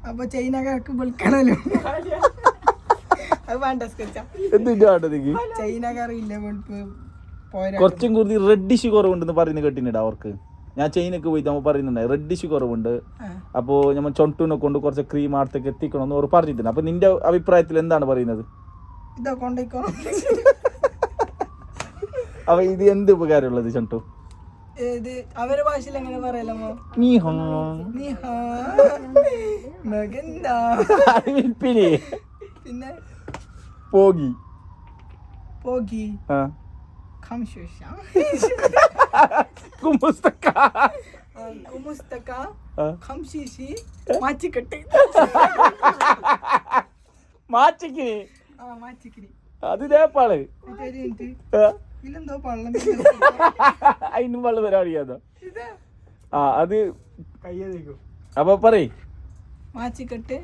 അപ്പൊ ചൈനക്കാർക്ക് വിളിക്കണല്ലോ. അത് വേണ്ട ചൈനക്കാരില്ല കുറച്ചും കൂടി റെഡിഷ് കുറവുണ്ടെന്ന് പറയുന്നത് കേട്ടിട്ടുണ്ട് അവർക്ക്. ഞാൻ ചൈനക്ക് പോയിട്ട് നമ്മൾ പറയുന്നുണ്ടായി റെഡിഷ് കുറവുണ്ട്, അപ്പോ നമ്മൾ ചൊട്ടൂനെ കൊണ്ട് കുറച്ച് ക്രീം അടുത്തേക്ക് എത്തിക്കണം എന്ന് അവർ പറഞ്ഞിട്ടുണ്ട്. അപ്പൊ നിന്റെ അഭിപ്രായത്തിൽ എന്താണ് പറയുന്നത്? അപ്പൊ ഇത് എന്ത് ഉപകാരമുള്ളത് ചൊട്ടു? അവരുടെ ഭാഷയിൽ എങ്ങനെ പറയലോ? പിന്നെ പോകി പോകി അത് നേപ്പാള് അതിനും വെള്ളം പരിപാടിയാതോ? അത് അപ്പൊ പറയ് മാച്ചിക്കെട്ട്